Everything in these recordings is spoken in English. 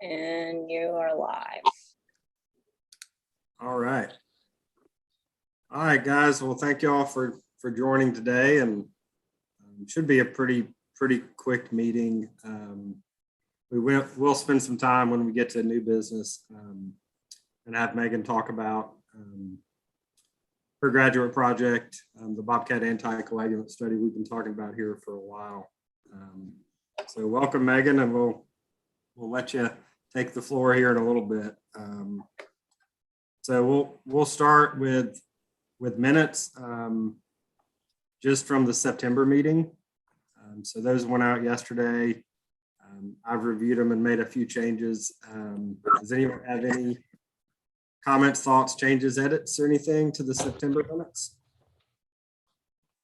And you are live. All right. All right, guys. Well, thank you all for joining today, and should be a pretty quick meeting. We'll spend some time when we get to new business and have Megan talk about her graduate project, the Bobcat anticoagulant study we've been talking about here for a while. So welcome, Megan, and we'll let you take the floor here in a little bit. So we'll start with minutes just from the September meeting. So those went out yesterday. I've reviewed them and made a few changes. Does anyone have any comments, thoughts, changes, edits, or anything to the September minutes?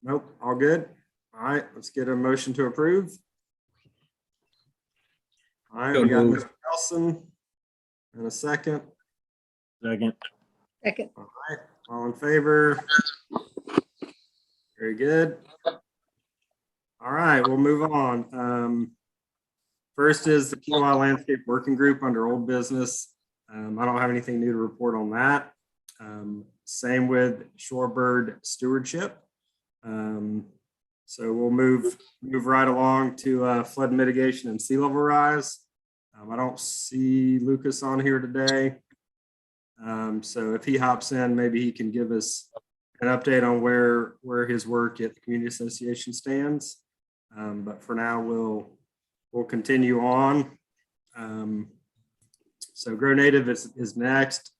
Nope, all good. All right, let's get a motion to approve. All right, we got Mr. Nelson and a second. Second. All right, all in favor? Very good. All right, we'll move on. First is the Kiawah Landscape Working Group under old business. I don't have anything new to report on that. Same with shorebird stewardship. So we'll move right along to flood mitigation and sea level rise. I don't see Lucas on here today. So if he hops in, maybe he can give us an update on where his work at the community association stands. But for now, we'll continue on. So Grow Native is next.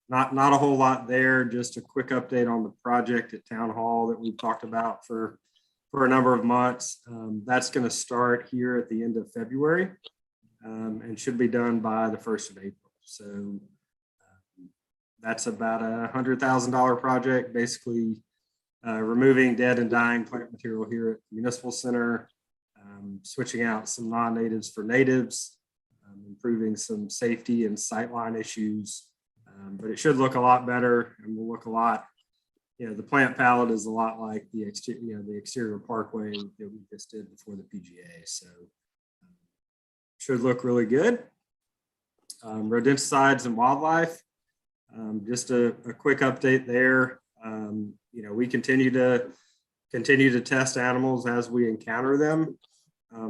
Not a whole lot there, just a quick update on the project at Town Hall that we've talked about for a number of months. That's going to start here at the end of February and should be done by the 1st of April. So that's about $100,000 project, basically removing dead and dying plant material here at the Municipal Center, switching out some non-natives for natives, improving some safety and sightline issues. But it should look a lot better and will look a lot, the plant palette is a lot like the exterior parkway that we just did before the PGA. So should look really good. Rodenticides and wildlife, just a quick update there. We continue to test animals as we encounter them.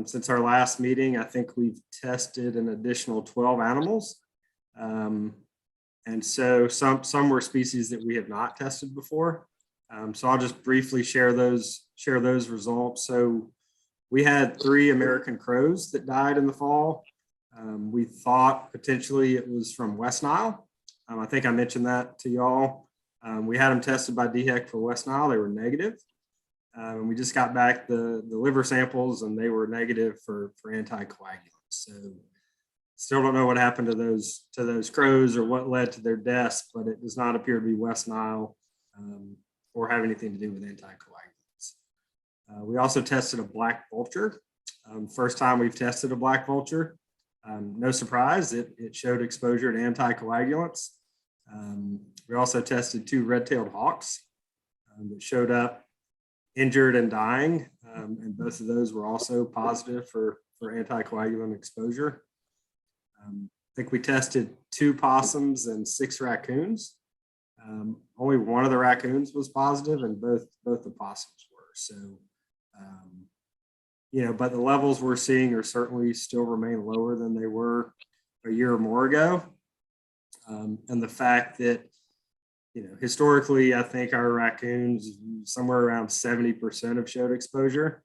Since our last meeting, I think we've tested an additional 12 animals. And so some were species that we have not tested before. So I'll just briefly share those results. So we had 3 American crows that died in the fall. We thought potentially it was from West Nile. I think I mentioned that to y'all. We had them tested by DHEC for West Nile. They were negative. And we just got back the liver samples and they were negative for anticoagulants. So still don't know what happened to those crows or what led to their deaths, but it does not appear to be West Nile or have anything to do with anticoagulants. We also tested a black vulture. First time we've tested a black vulture. No surprise, it showed exposure to anticoagulants. We also tested 2 red-tailed hawks that showed up injured and dying, and both of those were also positive for anticoagulant exposure. I think we tested 2 possums and 6 raccoons. Only one of the raccoons was positive, and both the possums were. So, but the levels we're seeing are certainly still remain lower than they were a year or more ago. And the fact that, historically, I think our raccoons somewhere around 70% have showed exposure.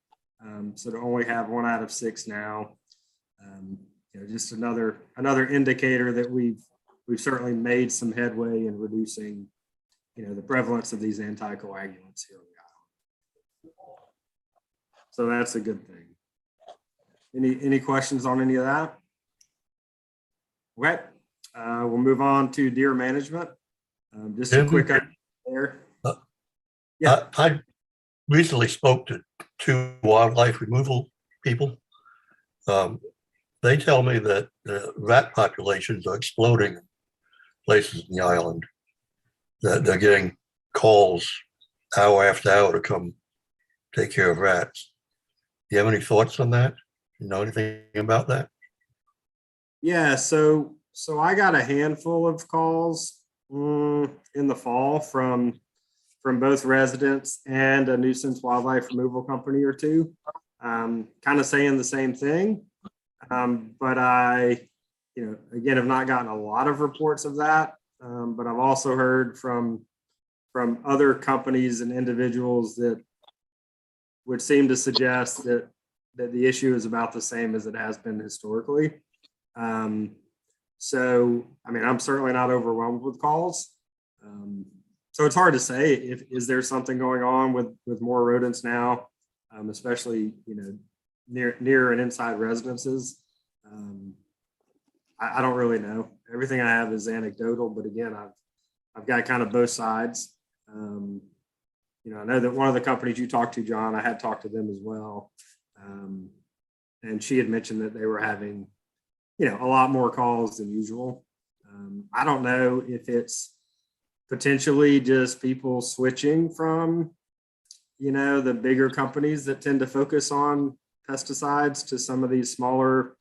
So to only have 1 out of 6 now, just another indicator that we've certainly made some headway in reducing, the prevalence of these anticoagulants here on the island. So that's a good thing. Any questions on any of that? Okay, we'll move on to deer management. Just a quick update there. Yeah, I recently spoke to 2 wildlife removal people. They tell me that the rat populations are exploding in places in the island, that they're getting calls hour after hour to come take care of rats. Do you have any thoughts on that? You know anything about that? Yeah, so I got a handful of calls in the fall from both residents and a nuisance wildlife removal company or two, kind of saying the same thing. But I, again, have not gotten a lot of reports of that. But I've also heard from other companies and individuals that would seem to suggest that the issue is about the same as it has been historically. So, I mean, I'm certainly not overwhelmed with calls. So it's hard to say if is there something going on with more rodents now, especially near and inside residences. I don't really know. Everything I have is anecdotal, but again, I've got kind of both sides. I know that one of the companies you talked to, John, I had talked to them as well, and she had mentioned that they were having a lot more calls than usual. I don't know if it's potentially just people switching from, the bigger companies that tend to focus on pesticides to some of these smaller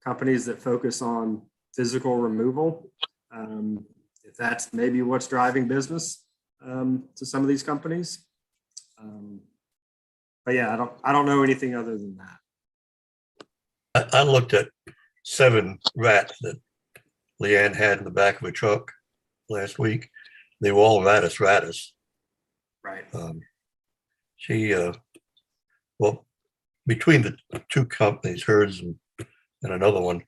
companies that focus on physical removal. If that's maybe what's driving business to some of these companies. But yeah, I don't know anything other than that. I looked at 7 rats that Leanne had in the back of a truck last week. They were all ratus. Right. Well, between the 2 companies, hers and another one,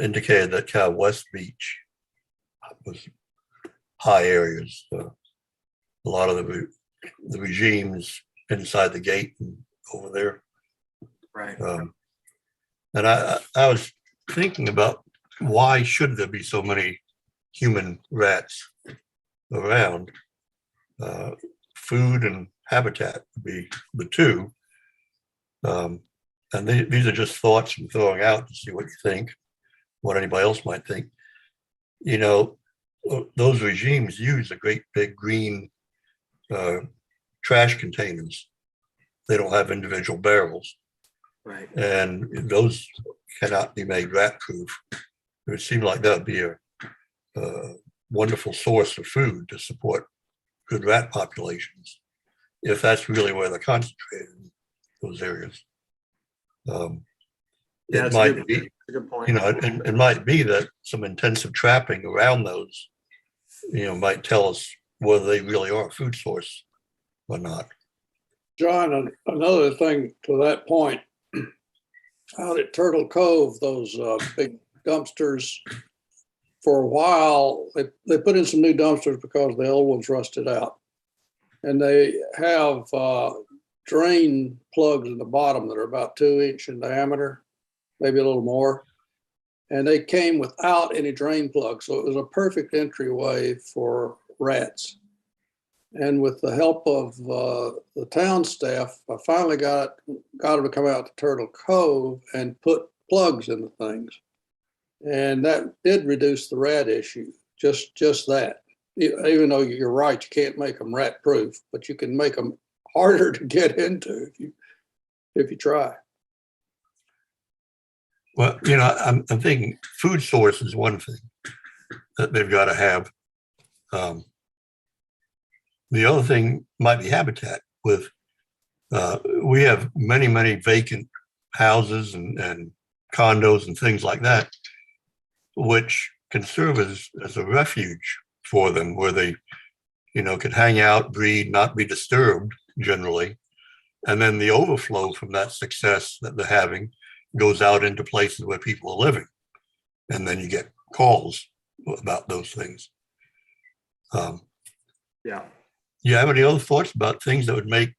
indicated that Cal West Beach was high areas. A lot of the regimes inside the gate and over there. Right. And I was thinking about why should there be so many human rats around? Food and habitat would be the 2. And these are just thoughts I'm throwing out to see what you think, what anybody else might think. Those regimes use a great big green trash containers. They don't have individual barrels. Right. And those cannot be made rat proof. It would seem like that would be a wonderful source of food to support good rat populations, if that's really where they're concentrated in those areas. Yeah, It might be, a good point. it might be that some intensive trapping around those, might tell us whether they really are a food source or not. John, another thing to that point, out at Turtle Cove, those big dumpsters, for a while, they put in some new dumpsters because the old ones rusted out. And they have drain plugs in the bottom that are about 2-inch in diameter, maybe a little more. And they came without any drain plugs. So it was a perfect entryway for rats. And with the help of the town staff, I finally got them to come out to Turtle Cove and put plugs in the things. And that did reduce the rat issue, just that. Even though you're right, you can't make them rat proof, but you can make them harder to get into if you try. Well, I'm thinking food source is one thing that they've got to have. The other thing might be habitat. We have many vacant houses and condos and things like that, which can serve as a refuge for them, where they, could hang out, breed, not be disturbed generally. And then the overflow from that success that they're having goes out into places where people are living. And then you get calls about those things. Yeah. Do you have any other thoughts about things that would make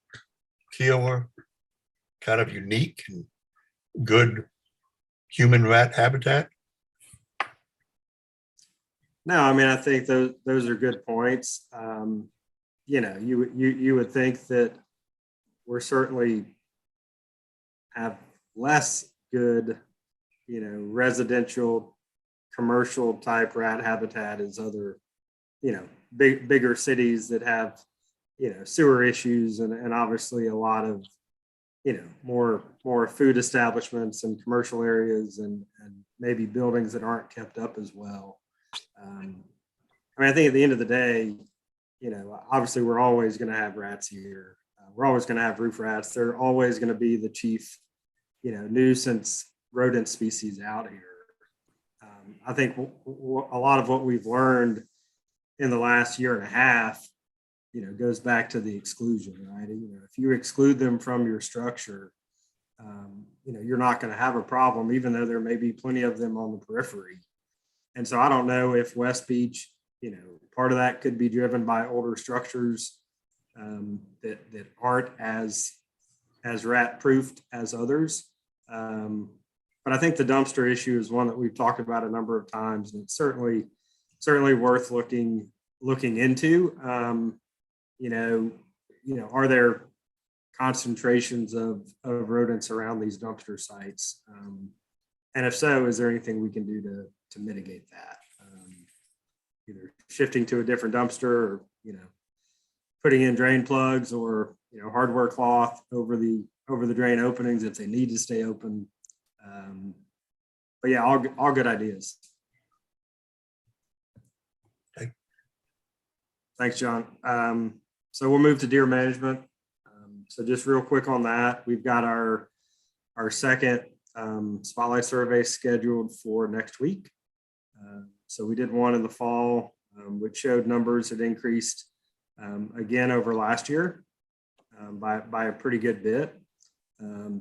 Kiawah kind of unique and good human rat habitat? No, I mean, I think those are good points. You would think that we're certainly have less good, residential, commercial type rat habitat as other, bigger cities that have, sewer issues and obviously a lot of, more food establishments and commercial areas and maybe buildings that aren't kept up as well. I mean, I think at the end of the day, you know, obviously we're always going to have rats here. We're always going to have roof rats. They're always going to be the chief, you know, nuisance rodent species out here. I think a lot of what we've learned in the last year and a half, you know, goes back to the exclusion, right? You know, if you exclude them from your structure, you know, you're not going to have a problem, even though there may be plenty of them on the periphery. And so I don't know if West Beach, you know, part of that could be driven by older structures that aren't as rat proofed as others. But I think the dumpster issue is one that we've talked about a number of times, and it's certainly worth looking into. You know, are there concentrations of rodents around these dumpster sites? And if so, is there anything we can do to mitigate that? Either shifting to a different dumpster, or, you know, putting in drain plugs, or, you know, hardware cloth over the drain openings if they need to stay open. But yeah, all good ideas. Okay. Thanks, John. So we'll move to deer management. So just real quick on that, we've got our second spotlight survey scheduled for next week. So we did one in the fall, which showed numbers had increased again over last year by a pretty good bit.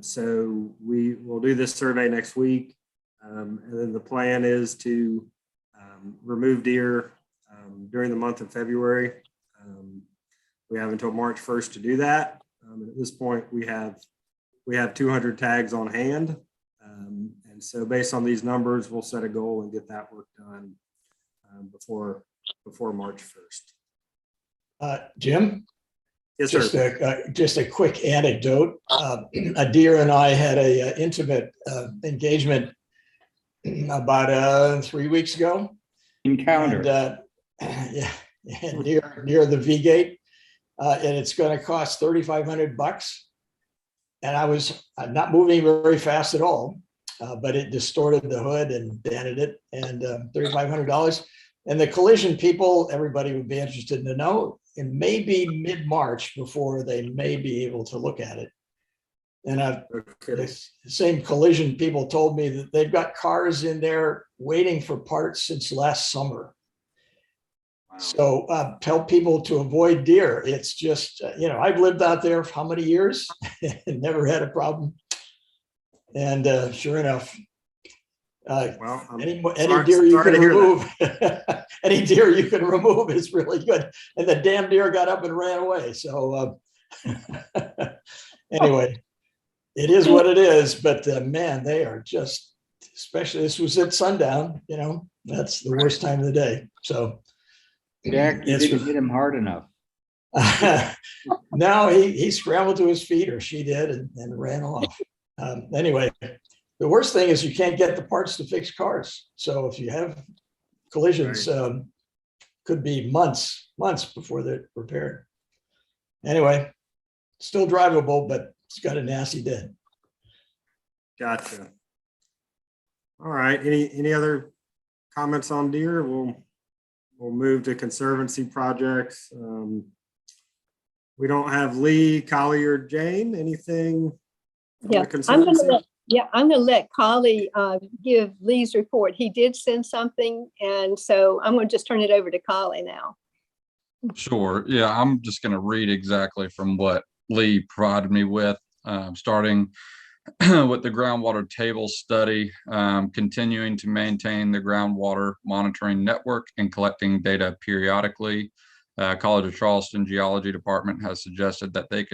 So we will do this survey next week. And then the plan is to remove deer during the month of February. We have until March 1st to do that. And at this point, we have 200 tags on hand. And so based on these numbers, we'll set a goal and get that work done before March 1st. Jim? Yes, sir. Just a quick anecdote. A deer and I had a intimate engagement about 3 weeks ago. Encounter. And, yeah, near the V gate, and it's going to cost $3,500. And I was not moving very fast at all, but it distorted the hood and dented it, and $3,500. And the collision people, everybody would be interested to know, it may be mid-March before they may be able to look at it. And the same collision people told me that they've got cars in there waiting for parts since last summer. Wow. So tell people to avoid deer. It's just, you know, I've lived out there for how many years and never had a problem. And sure enough, Well, any deer you can remove, any deer you can remove is really good. And the damn deer got up and ran away. So anyway, it is what it is. But man, they are just, especially this was at sundown. You know, that's the worst time of the day. So Jack, you didn't hit him hard enough. No, he scrambled to his feet, or she did, and ran off. Anyway. The worst thing is you can't get the parts to fix cars. So if you have collisions, could be months before they're repaired. Anyway, still drivable, but it's got a nasty dent. Gotcha. All right. Any other comments on deer? We'll move to conservancy projects. We don't have Lee, Collier, Jane. Anything? Yeah, I'm going to let Collie give Lee's report. He did send something, and so I'm going to just turn it over to Collie now. Sure. Yeah, I'm just going to read exactly from what Lee provided me with, starting with the groundwater table study, continuing to maintain the groundwater monitoring network and collecting data periodically. College of Charleston Geology Department has suggested that they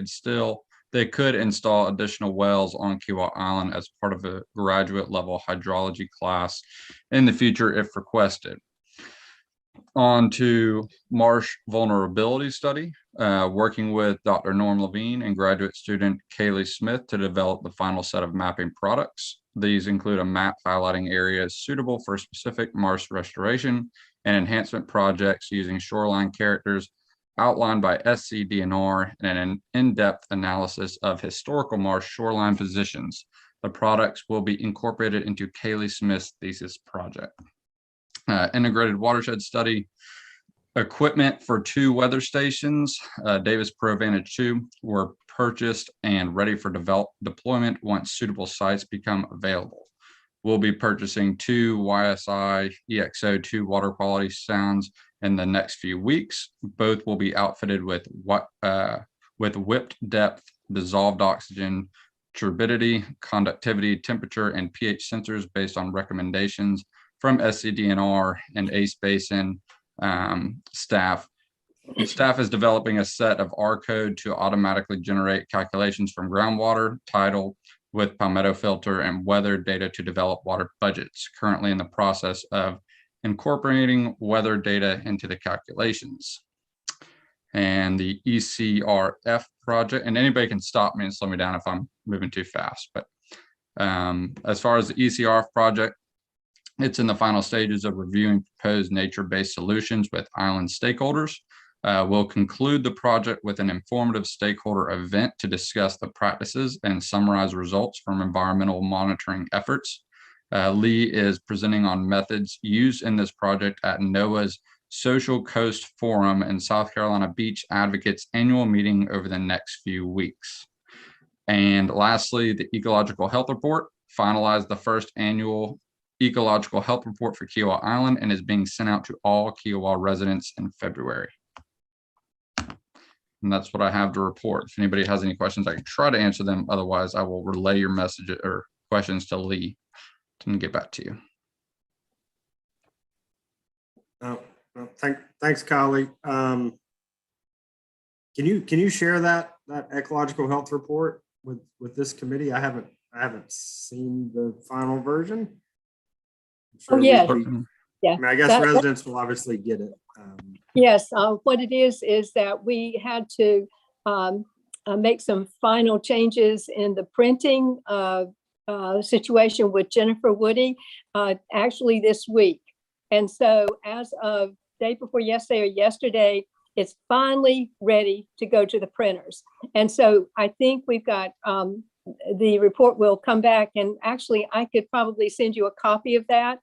could install additional wells on Kiawah Island as part of a graduate level hydrology class in the future if requested. On to marsh vulnerability study, working with Dr. Norm Levine and graduate student Kaylee Smith to develop the final set of mapping products. These include a map highlighting areas suitable for specific marsh restoration and enhancement projects using shoreline characters outlined by SCDNR, and an in-depth analysis of historical marsh shoreline positions The products will be incorporated into Kaylee Smith's thesis project. Integrated watershed study. Equipment for 2 weather stations, Davis Pro Vantage 2, were purchased and ready for deployment once suitable sites become available. We'll be purchasing 2 YSI EXO2 water quality sounds in the next few weeks. Both will be outfitted with whipped depth, dissolved oxygen, turbidity, conductivity, temperature, and pH sensors based on recommendations from SCDNR and ACE Basin staff. Staff is developing a set of R code to automatically generate calculations from groundwater, tidal, with palmetto filter and weather data to develop water budgets. Currently in the process of incorporating weather data into the calculations. And the ECRF project, and anybody can stop me and slow me down if I'm moving too fast. But as far as the ECRF project, it's in the final stages of reviewing proposed nature-based solutions with island stakeholders. We'll conclude the project with an informative stakeholder event to discuss the practices and summarize results from environmental monitoring efforts. Lee is presenting on methods used in this project at NOAA's Social Coast Forum and South Carolina Beach Advocates annual meeting over the next few weeks. And lastly, the Ecological Health Report finalized the first annual Ecological Health Report for Kiawah Island and is being sent out to all Kiawah residents in February. And that's what I have to report. If anybody has any questions, I can try to answer them. Otherwise, I will relay your message or questions to Lee to get back to you. Thanks, Kylie. Can you share that ecological health report with this committee? I haven't seen the final version. Oh, yeah. Yeah. I mean, I guess residents will obviously get it. Yes, what it is that we had to make some final changes in the printing situation with Jennifer Woody actually this week. And so as of day before yesterday or yesterday, it's finally ready to go to the printers. And so I think we've got the report will come back, and actually I could probably send you a copy of that.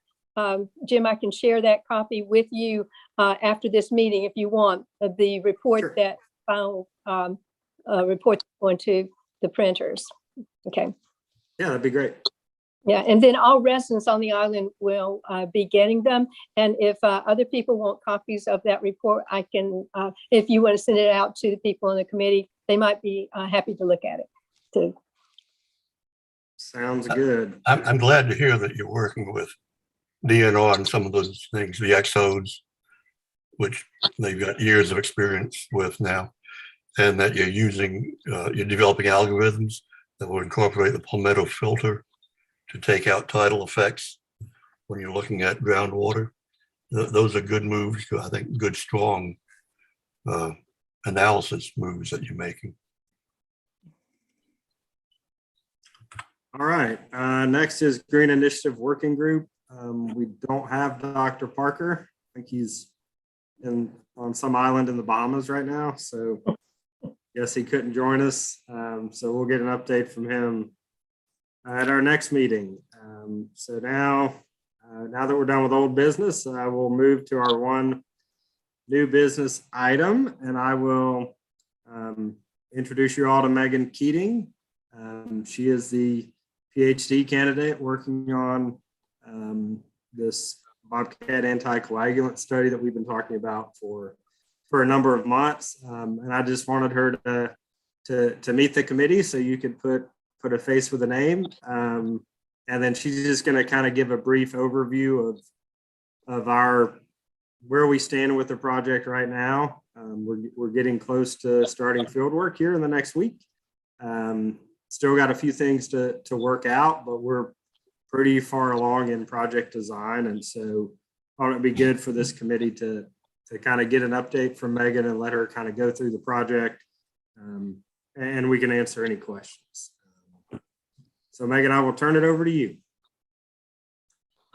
Jim, I can share that copy with you after this meeting if you want the report. Sure. That final report going to the printers. Okay. Yeah, that'd be great. Yeah, and then all residents on the island will be getting them. And if other people want copies of that report, I can, if you want to send it out to the people on the committee, they might be happy to look at it too. Sounds good. I'm glad to hear that you're working with DNR on some of those things, the XOs, which they've got years of experience with now, and that you're using, you're developing algorithms that will incorporate the palmetto filter to take out tidal effects when you're looking at groundwater. Those are good moves, I think, good, strong analysis moves that you're making. All right, next is Green Initiative Working Group. We don't have Dr. Parker. I think he's on some island in the Bahamas right now, so guess he couldn't join us. So we'll get an update from him at our next meeting. So now that we're done with old business, I will move to our one new business item, and I will introduce you all to Megan Keating. She is the PhD candidate working on this bobcat anticoagulant study that we've been talking about for a number of months. And I just wanted her to meet the committee so you could put a face with a name. And then she's just going to kind of give a brief overview of where we stand with the project right now. We're getting close to starting field work here in the next week. Still got a few things to work out, but we're pretty far along in project design. And so I thought it'd be good for this committee to kind of get an update from Megan and let her kind of go through the project, and we can answer any questions. So Megan, I will turn it over to you.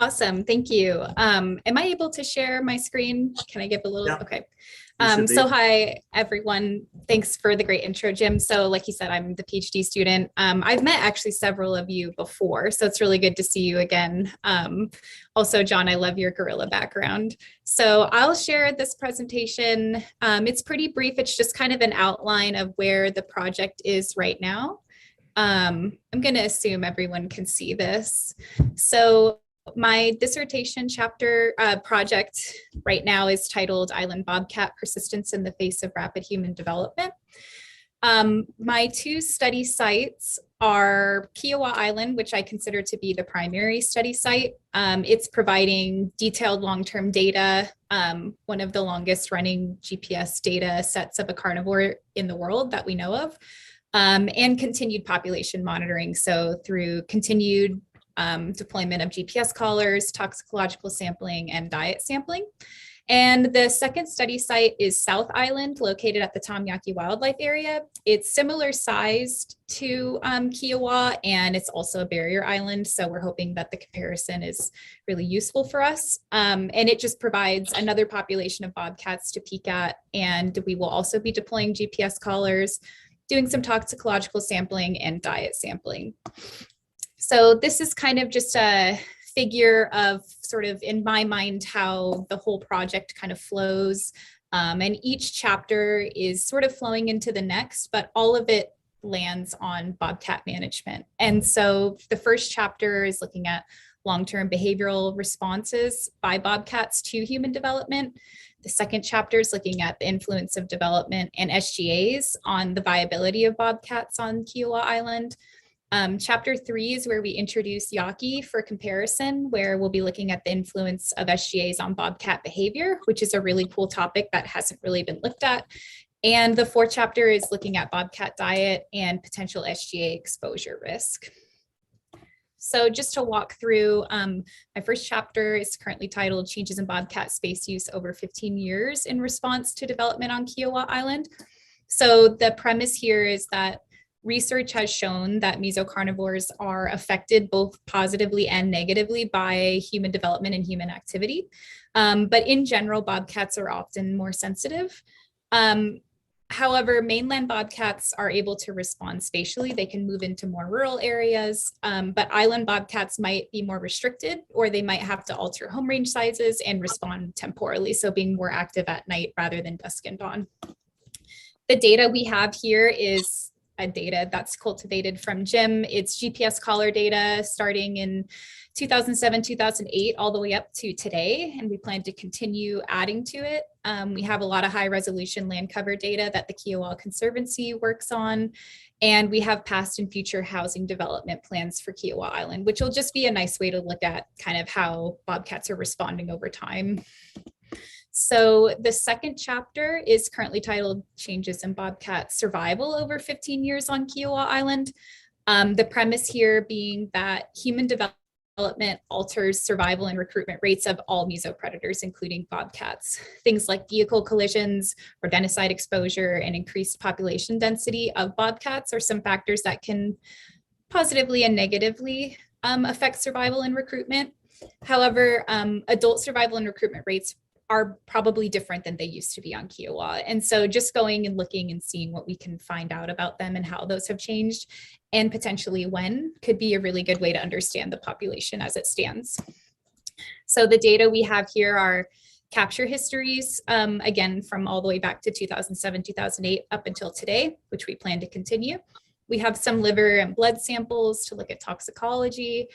Awesome, thank you. Am I able to share my screen? Can I give a little, Yeah. okay. You should be. So hi, everyone. Thanks for the great intro, Jim. So like you said, I'm the PhD student. I've met actually several of you before, so it's really good to see you again. Also, John, I love your gorilla background. So I'll share this presentation. It's pretty brief. It's just kind of an outline of where the project is right now. I'm going to assume everyone can see this. So my dissertation chapter project right now is titled Island Bobcat Persistence in the Face of Rapid Human Development. My two study sites are Kiawah Island, which I consider to be the primary study site. It's providing detailed long-term data, one of the longest running GPS data sets of a carnivore in the world that we know of, and continued population monitoring. So through continued deployment of GPS collars, toxicological sampling, and diet sampling. And the second study site is South Island, located at the Tamyaki Wildlife Area. It's similar sized to Kiawah, and it's also a barrier island. So we're hoping that the comparison is really useful for us. And it just provides another population of bobcats to peek at. And we will also be deploying GPS collars, doing some toxicological sampling and diet sampling. So this is kind of just a figure of sort of, in my mind, how the whole project kind of flows. And each chapter is sort of flowing into the next, but all of it lands on bobcat management. And so the first chapter is looking at long-term behavioral responses by bobcats to human development. The second chapter is looking at the influence of development and SGAs on the viability of bobcats on Kiawah Island. Chapter 3 is where we introduce Yaki for comparison, where we'll be looking at the influence of SGAs on bobcat behavior, which is a really cool topic that hasn't really been looked at. And the fourth chapter is looking at bobcat diet and potential SGA exposure risk. So just to walk through, my first chapter is currently titled Changes in Bobcat Space Use Over 15 Years in Response to Development on Kiawah Island. So the premise here is that research has shown that mesocarnivores are affected both positively and negatively by human development and human activity. But in general, bobcats are often more sensitive. However, mainland bobcats are able to respond spatially. They can move into more rural areas, but island bobcats might be more restricted, or they might have to alter home range sizes and respond temporally, so being more active at night rather than dusk and dawn. The data we have here is data that's cultivated from Jim. It's GPS collar data starting in 2007, 2008, all the way up to today, and we plan to continue adding to it. We have a lot of high resolution land cover data that the Kiawah Conservancy works on, and we have past and future housing development plans for Kiawah Island, which will just be a nice way to look at kind of how bobcats are responding over time. So the second chapter is currently titled Changes in Bobcat Survival Over 15 Years on Kiawah Island. The premise here being that human development alters survival and recruitment rates of all mesopredators, including bobcats. Things like vehicle collisions, rodenticide exposure, and increased population density of bobcats are some factors that can positively and negatively affect survival and recruitment. However, adult survival and recruitment rates are probably different than they used to be on Kiawah. And so just going and looking and seeing what we can find out about them and how those have changed and potentially when could be a really good way to understand the population as it stands. So the data we have here are capture histories, again, from all the way back to 2007, 2008 up until today, which we plan to continue. We have some liver and blood samples to look at toxicology.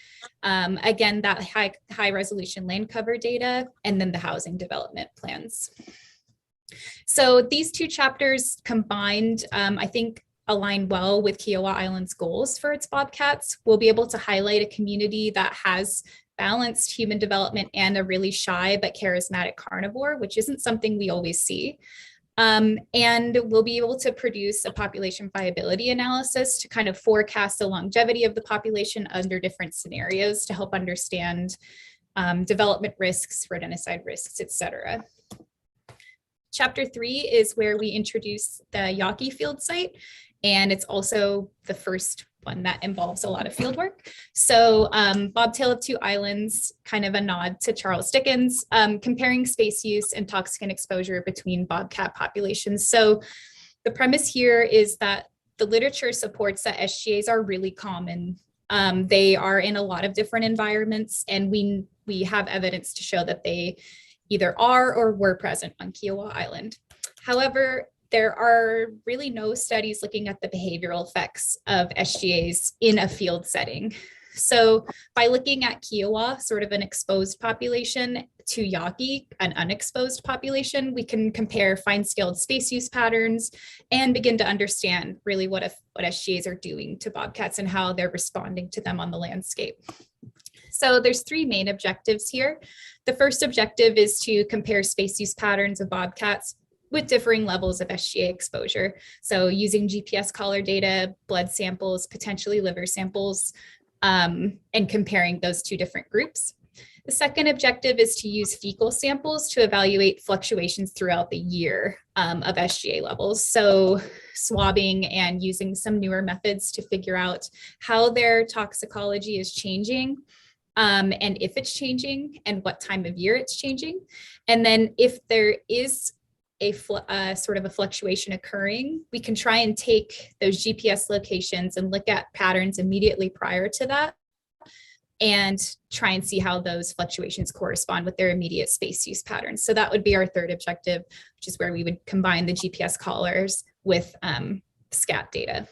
Again, that high resolution land cover data, and then the housing development plans. So these two chapters combined, I think, align well with Kiawah Island's goals for its bobcats. We'll be able to highlight a community that has balanced human development and a really shy but charismatic carnivore, which isn't something we always see. And we'll be able to produce a population viability analysis to kind of forecast the longevity of the population under different scenarios to help understand development risks, rodenticide risks, etc. Chapter 3 is where we introduce the Yaki field site, and it's also the first one that involves a lot of field work. So Bobtail of Two Islands, kind of a nod to Charles Dickens, comparing space use and toxicant exposure between bobcat populations. So the premise here is that the literature supports that SGAs are really common. They are in a lot of different environments, and we have evidence to show that they either are or were present on Kiawah Island. However, there are really no studies looking at the behavioral effects of SGAs in a field setting. So by looking at Kiawah, sort of an exposed population, to Yaqui, an unexposed population, we can compare fine-scaled space use patterns and begin to understand really what SGAs are doing to bobcats and how they're responding to them on the landscape. So there's three main objectives here. The first objective is to compare space use patterns of bobcats with differing levels of SGA exposure. So using GPS collar data, blood samples, potentially liver samples, and comparing those two different groups. The second objective is to use fecal samples to evaluate fluctuations throughout the year of SGA levels. So swabbing and using some newer methods to figure out how their toxicology is changing, and if it's changing and what time of year it's changing. And then if there is a sort of a fluctuation occurring, we can try and take those GPS locations and look at patterns immediately prior to that and try and see how those fluctuations correspond with their immediate space use patterns. So that would be our third objective, which is where we would combine the GPS collars with SCAT data.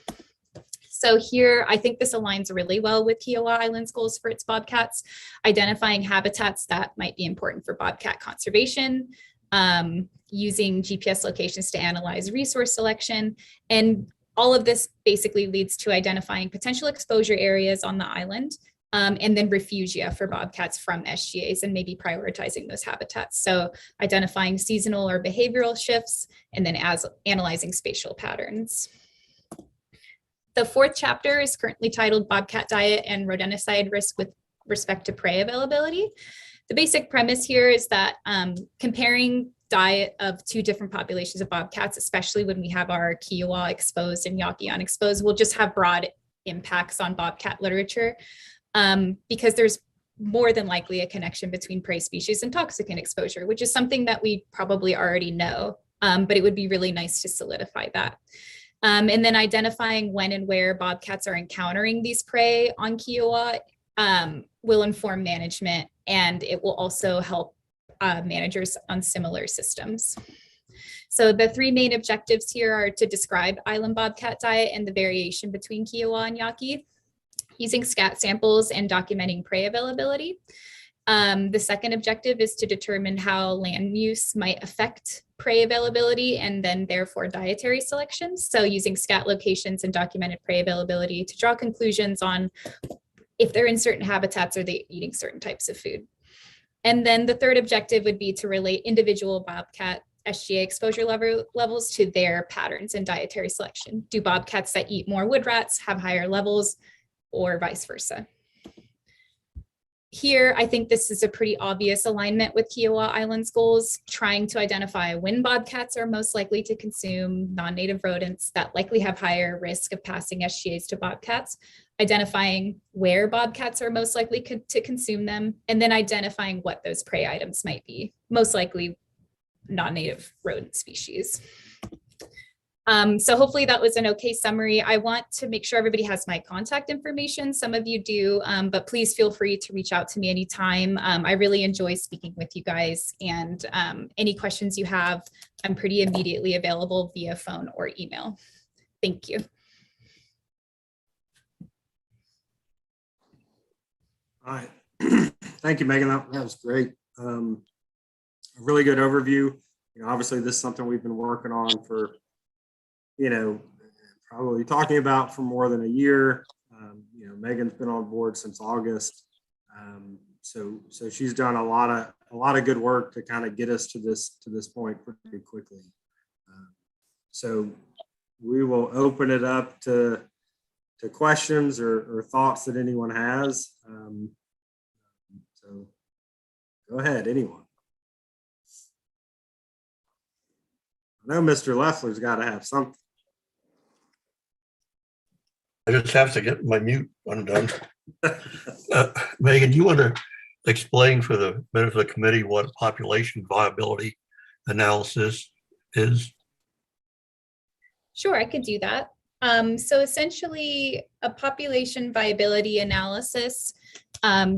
So here, I think this aligns really well with Kiawah Island's goals for its bobcats, identifying habitats that might be important for bobcat conservation, using GPS locations to analyze resource selection. And all of this basically leads to identifying potential exposure areas on the island, and then refugia for bobcats from SGAs and maybe prioritizing those habitats. So identifying seasonal or behavioral shifts, and then analyzing spatial patterns. The fourth chapter is currently titled Bobcat Diet and Rodenticide Risk with Respect to Prey Availability. The basic premise here is that comparing diet of two different populations of bobcats, especially when we have our Kiawah exposed and Yaqui unexposed, will just have broad impacts on bobcat literature, because there's more than likely a connection between prey species and toxicant exposure, which is something that we probably already know, but it would be really nice to solidify that. And then identifying when and where bobcats are encountering these prey on Kiawah will inform management, and it will also help managers on similar systems. So the three main objectives here are to describe island bobcat diet and the variation between Kiawah and Yaqui, using SCAT samples and documenting prey availability. The second objective is to determine how land use might affect prey availability and then therefore dietary selections. So using SCAT locations and documented prey availability to draw conclusions on if they're in certain habitats, are they eating certain types of food. And then the third objective would be to relate individual bobcat SGA exposure levels to their patterns and dietary selection. Do bobcats that eat more wood rats have higher levels, or vice versa? Here, I think this is a pretty obvious alignment with Kiawah Island's goals, trying to identify when bobcats are most likely to consume non-native rodents that likely have higher risk of passing SGAs to bobcats, identifying where bobcats are most likely to consume them, and then identifying what those prey items might be, most likely non-native rodent species. So hopefully that was an okay summary. I want to make sure everybody has my contact information. Some of you do, but please feel free to reach out to me anytime. I really enjoy speaking with you guys, and any questions you have, I'm pretty immediately available via phone or email. Thank you. All right. Thank you, Megan. That was great. A really good overview. Obviously this is something we've been working on for, probably talking about for more than a year. Megan's been on board since August. So she's done a lot of good work to kind of get us to this point pretty quickly. So we will open it up to questions or thoughts that anyone has. So go ahead, anyone. I know Mr. Leffler's got to have something. just have to get my mute undone. Megan, you want to explain for the benefit of the committee what population viability analysis is? Sure, I could do that. So essentially, a population viability analysis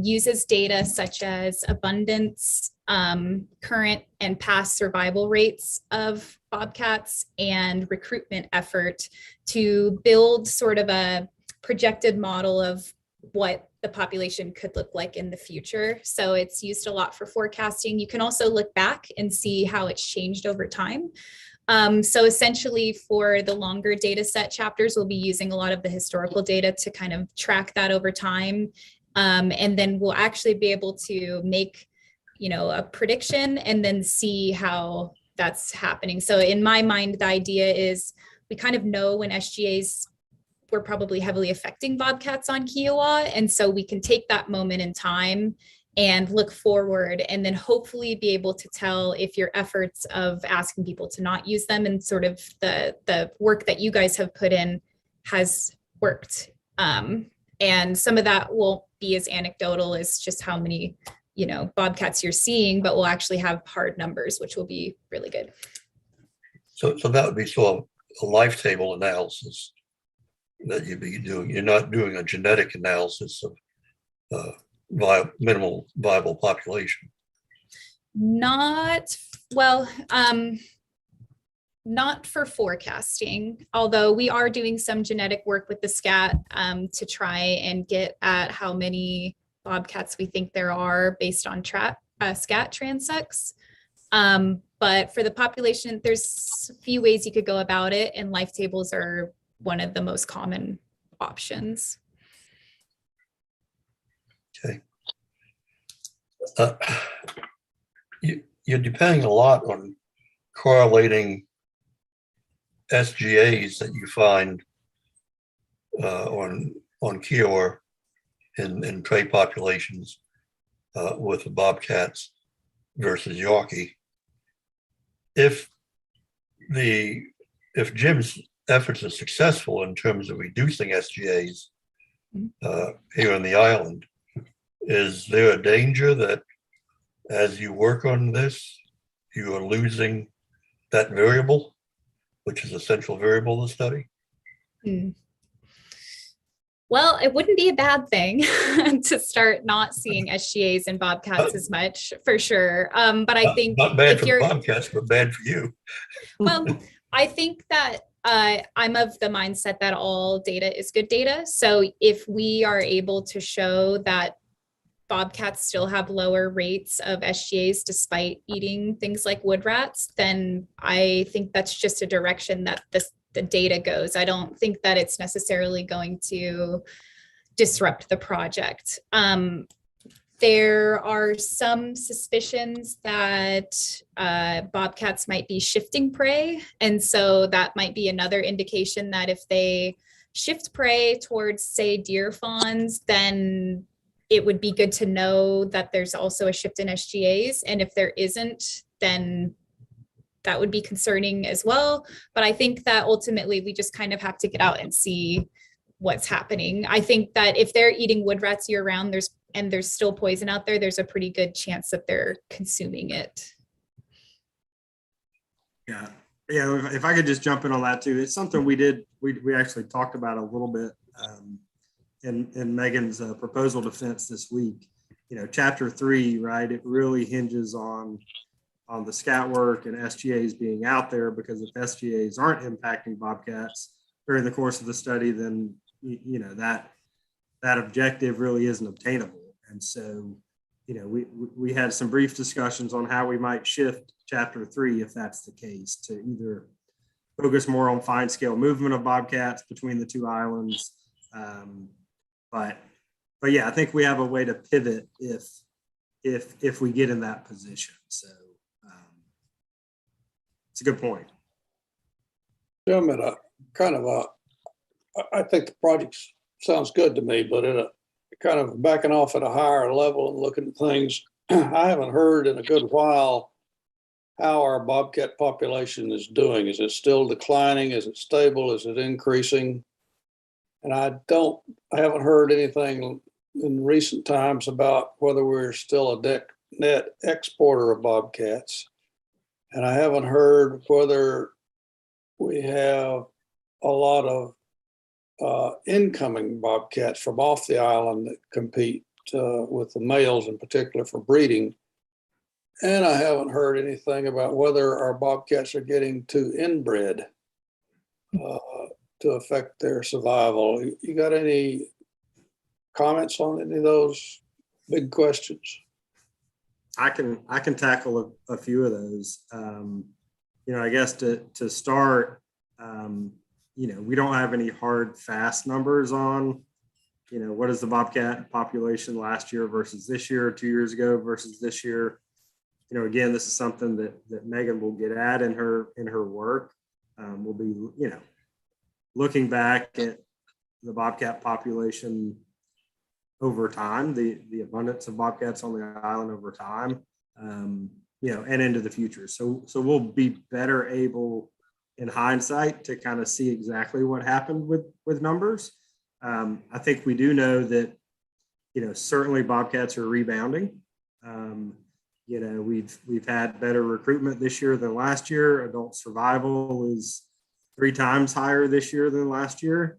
uses data such as abundance, current and past survival rates of bobcats, and recruitment effort to build sort of a projected model of what the population could look like in the future. So it's used a lot for forecasting. You can also look back and see how it's changed over time. So essentially for the longer data set chapters, we'll be using a lot of the historical data to kind of track that over time. And then we'll actually be able to make, a prediction and then see how that's happening. So in my mind, the idea is we kind of know when SGAs were probably heavily affecting bobcats on Kiawah. And so we can take that moment in time and look forward, and then hopefully be able to tell if your efforts of asking people to not use them and sort of the work that you guys have put in has worked. And some of that won't be as anecdotal as just how many, bobcats you're seeing, but we'll actually have hard numbers, which will be really good. So that would be sort of a life table analysis that you'd be doing. You're not doing a genetic analysis of minimal viable population. Not for forecasting, although we are doing some genetic work with the SCAT to try and get at how many bobcats we think there are based on SCAT transects. But for the population, there's a few ways you could go about it, and life tables are one of the most common options. Okay. You're depending a lot on correlating SGAs that you find on Kiawah in prey populations with the bobcats versus Yawkey. If Jim's efforts are successful in terms of reducing SGAs here on the island, is there a danger that as you work on this, you are losing that variable, which is a central variable of the study? Well, it wouldn't be a bad thing to start not seeing SGAs and bobcats as much, for sure. But I think not bad for the bobcats, but bad for you. Well, I think that I'm of the mindset that all data is good data. So if we are able to show that bobcats still have lower rates of SGAs despite eating things like wood rats, then I think that's just a direction that the data goes. I don't think that it's necessarily going to disrupt the project. There are some suspicions that bobcats might be shifting prey. And so that might be another indication that if they shift prey towards, say, deer fawns, then it would be good to know that there's also a shift in SGAs. And if there isn't, then that would be concerning as well. But I think that ultimately we just kind of have to get out and see what's happening. I think that if they're eating wood rats year round, there's still poison out there, there's a pretty good chance that they're consuming it. Yeah. If I could just jump in on that too, it's something we actually talked about a little bit in Megan's proposal defense this week. Chapter 3, right? It really hinges on the SCAT work and SGAs being out there, because if SGAs aren't impacting bobcats during the course of the study, then that objective really isn't obtainable. And so, we had some brief discussions on how we might shift chapter 3, if that's the case, to either focus more on fine scale movement of bobcats between the two islands. But yeah, I think we have a way to pivot if we get in that position. So it's a good point. Jim, I think the project sounds good to me, but at a kind of backing off at a higher level and looking at things, I haven't heard in a good while how our bobcat population is doing. Is it still declining? Is it stable? Is it increasing? And I haven't heard anything in recent times about whether we're still a net exporter of bobcats. And I haven't heard whether we have a lot of incoming bobcats from off the island that compete with the males in particular for breeding. And I haven't heard anything about whether our bobcats are getting too inbred to affect their survival. You got any comments on any of those big questions? I can tackle a few of those. I guess to start, we don't have any hard, fast numbers on, what is the bobcat population last year versus this year, 2 years ago versus this year. Again, this is something that Megan will get at in her work. We'll be, looking back at the bobcat population over time, the abundance of bobcats on the island over time, and into the future. So we'll be better able in hindsight to kind of see exactly what happened with numbers. I think we do know that, certainly bobcats are rebounding. We've had better recruitment this year than last year. Adult survival is 3 times higher this year than last year.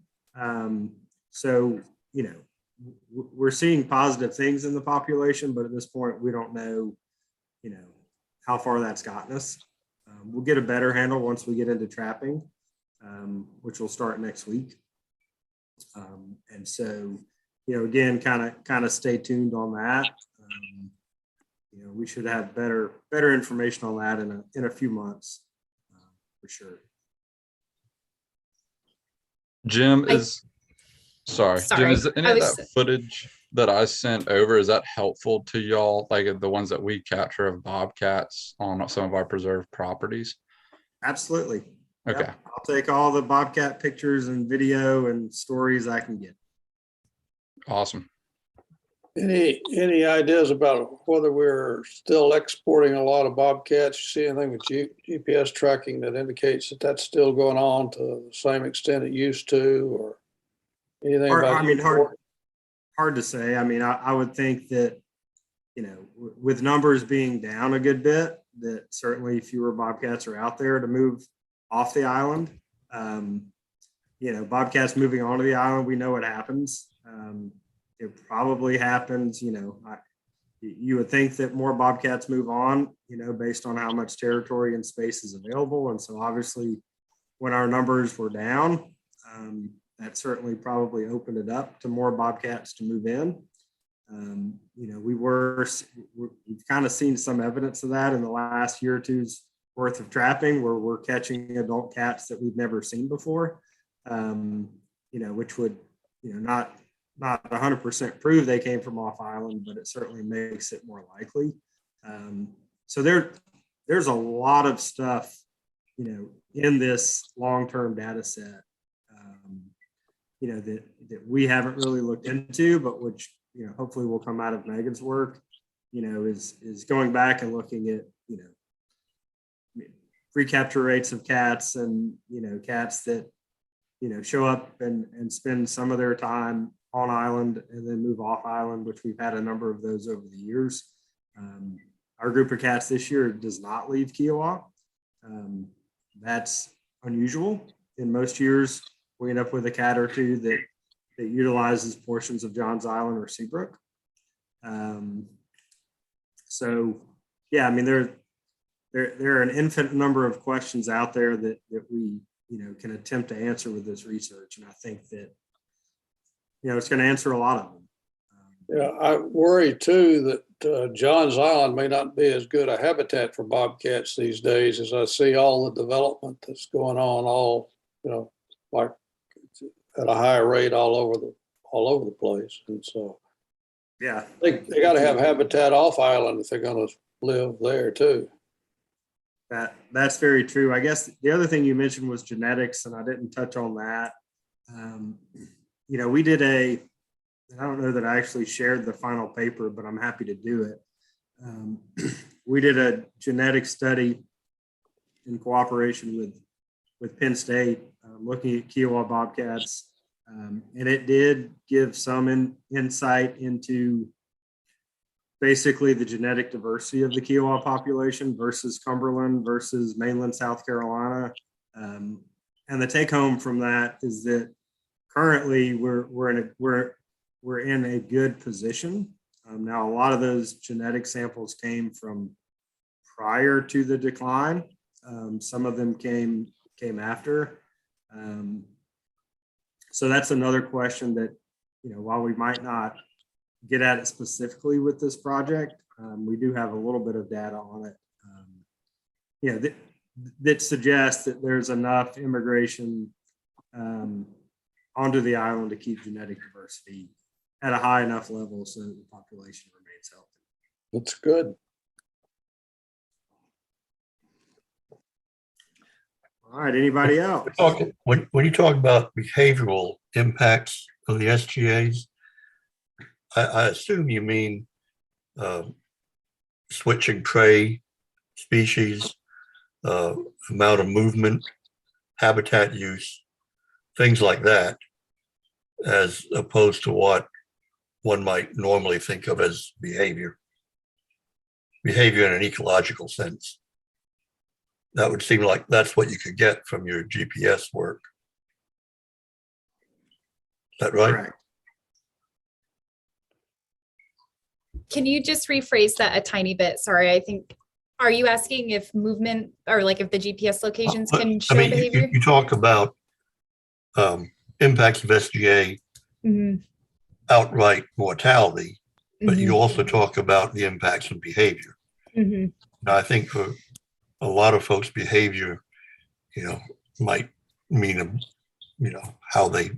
We're seeing positive things in the population, but at this point, we don't know, how far that's gotten us. We'll get a better handle once we get into trapping, which will start next week. Again, kind of stay tuned on that. We should have better information on that in a few months, for sure. Jim, Jim, is any of that footage that I sent over, is that helpful to y'all? Like the ones that we capture of bobcats on some of our preserved properties? Absolutely. Okay. Yep. I'll take all the bobcat pictures and video and stories I can get. Awesome. Any ideas about whether we're still exporting a lot of bobcats? You see anything with GPS tracking that indicates that that's still going on to the same extent it used to, or anything about hard to say. I would think that, with numbers being down a good bit, that certainly fewer bobcats are out there to move off the island. Bobcats moving onto the island, we know what happens. It probably happens, you would think that more bobcats move on, based on how much territory and space is available. And so obviously when our numbers were down, that certainly probably opened it up to more bobcats to move in. We've kind of seen some evidence of that in the last year or two's worth of trapping, where we're catching adult cats that we've never seen before, which would, not 100% prove they came from off island, but it certainly makes it more likely. So there's a lot of stuff, in this long-term data set, that we haven't really looked into, but which, hopefully will come out of Megan's work, is going back and looking at, recapture rates of cats and, cats that, show up and spend some of their time on island and then move off island, which we've had a number of those over the years. Our group of cats this year does not leave Kiawah. That's unusual. In most years, we end up with a cat or two that utilizes portions of Johns Island or Seabrook. There are an infinite number of questions out there that we can attempt to answer with this research, and I think that it's going to answer a lot of them. Yeah, I worry too that Johns Island may not be as good a habitat for bobcats these days, as I see all the development that's going on, like at a high rate all over the place. And so, yeah, they got to have habitat off island if they're going to live there too. That's very true. I guess the other thing you mentioned was genetics, and I didn't touch on that. We did I don't know that I actually shared the final paper, but I'm happy to do it. We did a genetic study in cooperation with Penn State, looking at Kiawah bobcats And it did give some insight into basically the genetic diversity of the Kiawah population versus Cumberland versus mainland South Carolina. And the take home from that is that currently we're in a good position. Now, a lot of those genetic samples came from prior to the decline. Some of them came after. So that's another question that, while we might not get at it specifically with this project, we do have a little bit of data on it. That suggests that there's enough immigration onto the island to keep genetic diversity at a high enough level so that the population remains healthy. That's good. All right, anybody else? When you talk about behavioral impacts of the SGAs, I assume you mean switching prey species, amount of movement, habitat use, things like that, as opposed to what one might normally think of as behavior in an ecological sense. That would seem like that's what you could get from your GPS work. Is that right? Correct. Can you just rephrase that a tiny bit? Sorry, I think, are you asking if movement or like if the GPS locations can show behavior? You talk about impacts of SGA, outright mortality, but you also talk about the impacts of behavior. Now, I think for a lot of folks, behavior, might mean, how they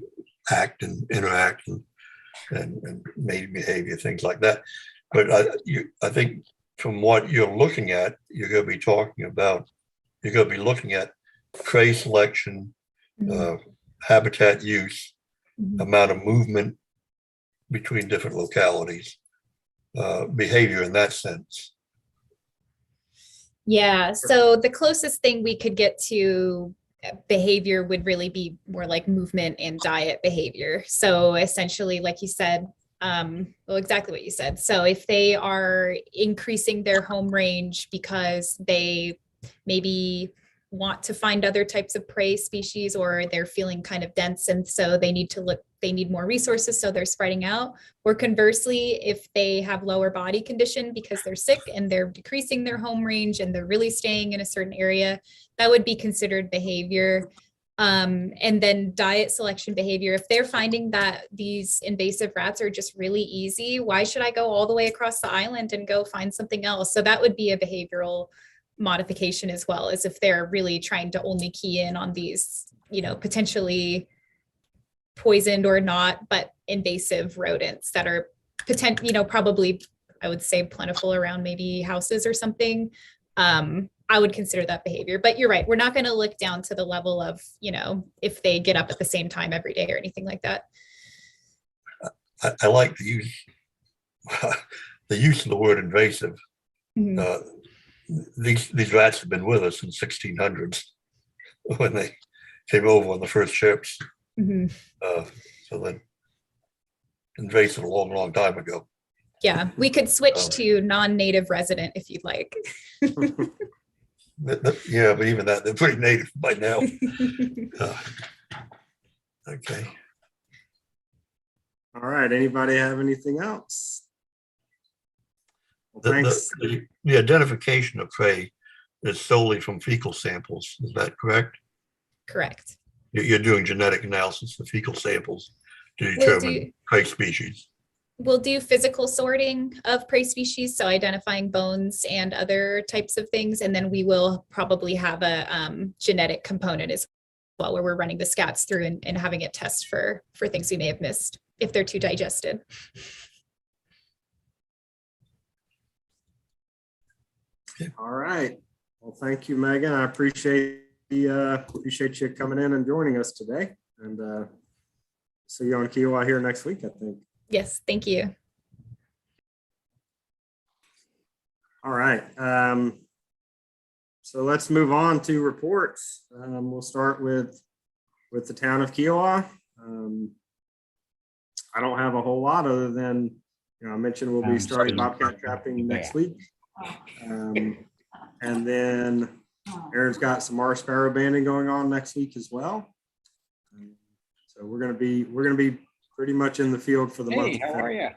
act and interact and maybe behavior, things like that. But I think from what you're looking at, you're going to be looking at prey selection, habitat use, amount of movement between different localities, behavior in that sense. Yeah, so the closest thing we could get to behavior would really be more like movement and diet behavior. So essentially, like you said, well, exactly what you said. So if they are increasing their home range because they maybe want to find other types of prey species, or they're feeling kind of dense, and so they need more resources, so they're spreading out. Or conversely, if they have lower body condition because they're sick and they're decreasing their home range and they're really staying in a certain area, that would be considered behavior. And then diet selection behavior, if they're finding that these invasive rats are just really easy, why should I go all the way across the island and go find something else? So that would be a behavioral modification, as well as if they're really trying to only key in on these, potentially poisoned or not, but invasive rodents that are probably, I would say, plentiful around maybe houses or something. I would consider that behavior. But you're right, we're not going to look down to the level of, if they get up at the same time every day or anything like that. I like the use of the word invasive. These rats have been with us in 1600s when they came over on the first ships. So then invasive a long, long time ago. Yeah, we could switch to non-native resident if you'd like. Yeah, but even that, they're pretty native by now. Okay. All right. Anybody have anything else? Well, thanks. The identification of prey is solely from fecal samples. Is that correct? Correct. You're doing genetic analysis of fecal samples to determine prey species. We'll do physical sorting of prey species, so identifying bones and other types of things. And then we will probably have a genetic component as well, where we're running the scats through and having it test for things we may have missed if they're too digested. All right. Well, thank you, Megan. I appreciate you coming in and joining us today. And see you on Kiawah here next week, I think. Yes, thank you. All right. So let's move on to reports. We'll start with the town of Kiawah. I don't have a whole lot other than, I mentioned we'll be starting bobcat trapping next week. And then Aaron's got some R sparrow banding going on next week as well. So we're gonna be pretty much in the field for the month. Hey, how are you?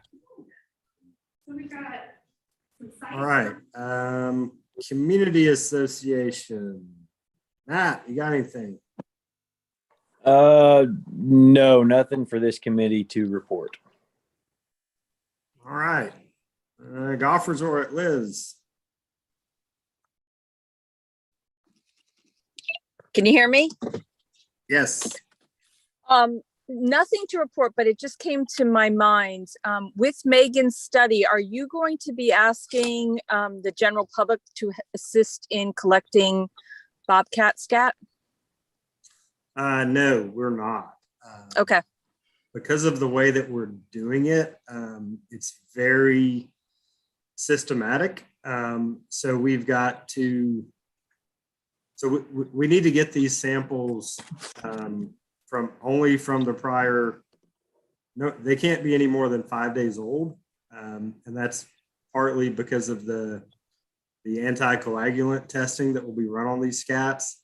All right. Community association. Matt, you got anything? No, nothing for this committee to report. All right. Golf resort, Liz. Can you hear me? Yes. Nothing to report, but it just came to my mind. With Megan's study, are you going to be asking the general public to assist in collecting bobcat scat? No, we're not. Okay. Because of the way that we're doing it, it's very systematic. So we've got to, we need to get these samples from the prior, no, they can't be any more than 5 days old. And that's partly because of the anticoagulant testing that will be run on these scats.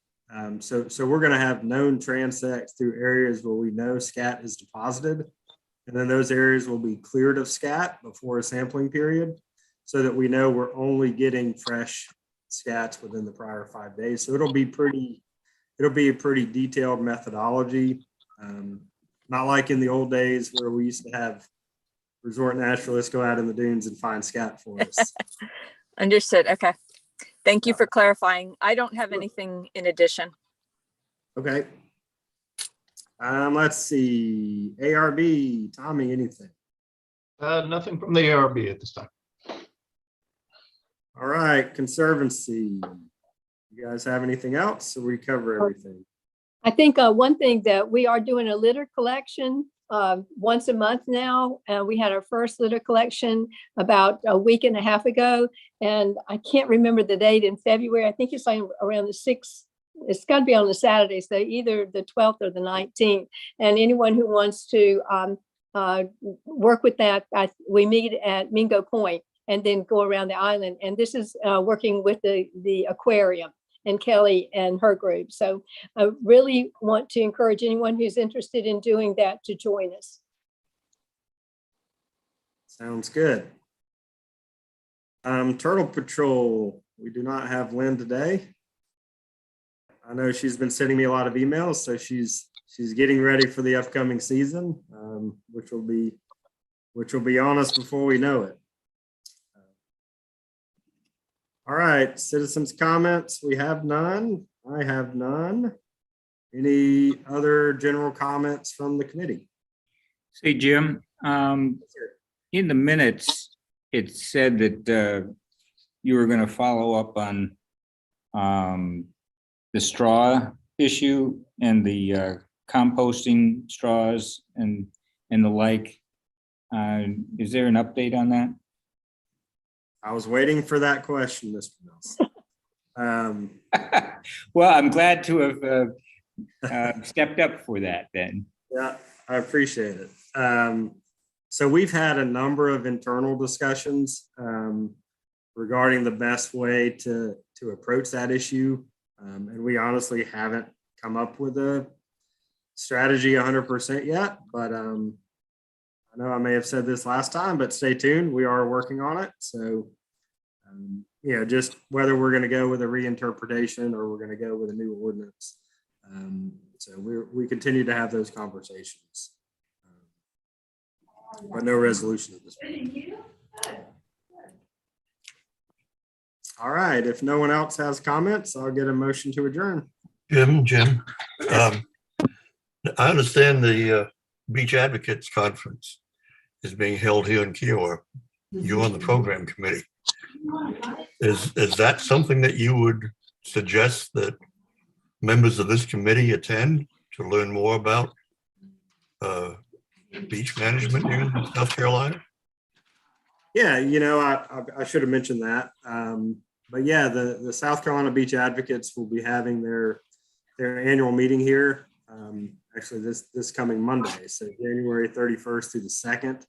So we're going to have known transects through areas where we know scat is deposited. And then those areas will be cleared of scat before a sampling period so that we know we're only getting fresh scats within the prior 5 days. So it'll be a pretty detailed methodology. Not like in the old days where we used to have resort naturalists go out in the dunes and find scat for us. Understood. Okay. Thank you for clarifying. I don't have anything in addition. Okay. Let's see. ARB, Tommy, anything? Nothing from the ARB at this time. All right, Conservancy. You guys have anything else? Or we cover everything? I think one thing that we are doing a litter collection once a month now. We had our first litter collection about a week and a half ago, and I can't remember the date in February. I think it's like around the 6th. It's got to be on the Saturday, so either the 12th or the 19th. And anyone who wants to work with that, we meet at Mingo Point and then go around the island. And this is working with the aquarium and Kelly and her group. So I really want to encourage anyone who's interested in doing that to join us. Sounds good. Turtle Patrol, we do not have Lynn today. I know she's been sending me a lot of emails, so she's getting ready for the upcoming season, which will be on us before we know it. All right, citizens' comments. We have none. I have none. Any other general comments from the committee? Say, Jim, in the minutes, it said that you were going to follow up on the straw issue and the composting straws and the like. Is there an update on that? I was waiting for that question, Mr. Mills. Well, I'm glad to have stepped up for that then. Yeah, I appreciate it. So we've had a number of internal discussions regarding the best way to approach that issue. And we honestly haven't come up with a strategy 100% yet, but I know I may have said this last time, but stay tuned. We are working on it. So, just whether we're going to go with a reinterpretation or we're going to go with a new ordinance. So we continue to have those conversations, but no resolution at this point. All right. If no one else has comments, I'll get a motion to adjourn. Jim, I understand the Beach Advocates Conference is being held here in Kiawah. You're on the program committee. Is that something that you would suggest that members of this committee attend to learn more about beach management here in South Carolina? Yeah, I should have mentioned that. But yeah, the South Carolina Beach Advocates will be having their annual meeting here. actually this coming Monday, so January 31st through the 2nd.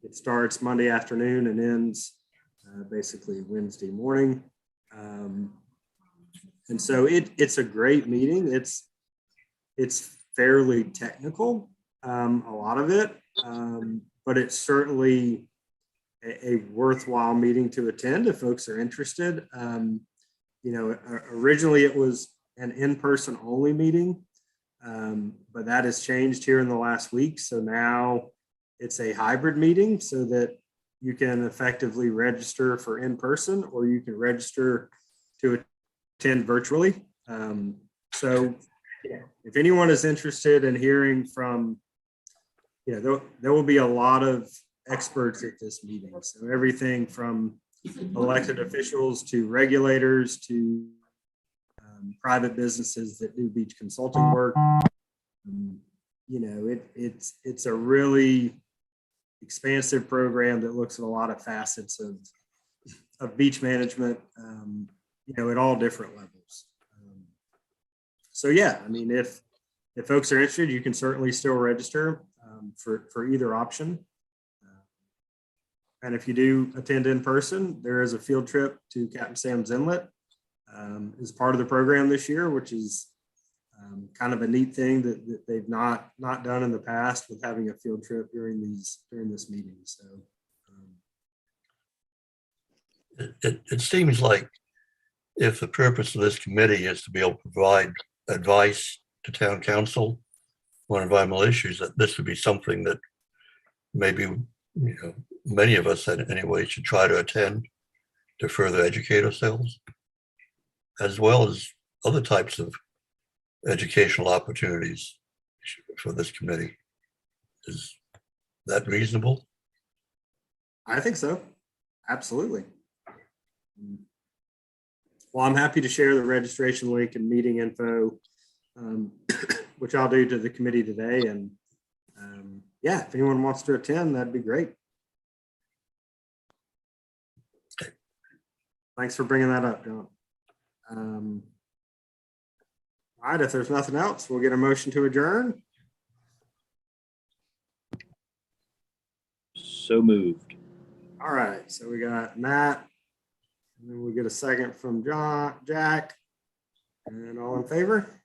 It starts Monday afternoon and ends basically Wednesday morning. And so it's a great meeting. It's fairly technical, a lot of it, but it's certainly a worthwhile meeting to attend if folks are interested. Originally it was an in-person only meeting, but that has changed here in the last week. So now it's a hybrid meeting so that you can effectively register for in-person, or you can register to attend virtually. So if anyone is interested in hearing from, there will be a lot of experts at this meeting. So everything from elected officials to regulators to private businesses that do beach consulting work. It's a really expansive program that looks at a lot of facets of beach management, at all different levels. So yeah, I mean, if folks are interested, you can certainly still register for either option. And if you do attend in person, there is a field trip to Captain Sam's Inlet as part of the program this year, which is kind of a neat thing that they've not done in the past with having a field trip during this meeting. So it seems like if the purpose of this committee is to be able to provide advice to town council on environmental issues, that this would be something that maybe many of us anyway should try to attend to further educate ourselves, as well as other types of educational opportunities for this committee. Is that reasonable? I think so. Absolutely. Well, I'm happy to share the registration link and meeting info, which I'll do to the committee today. And yeah, if anyone wants to attend, that'd be great. Thanks for bringing that up, John. All right, if there's nothing else, we'll get a motion to adjourn. So moved. All right, so we got Matt, and then we get a second from Jack, and all in favor?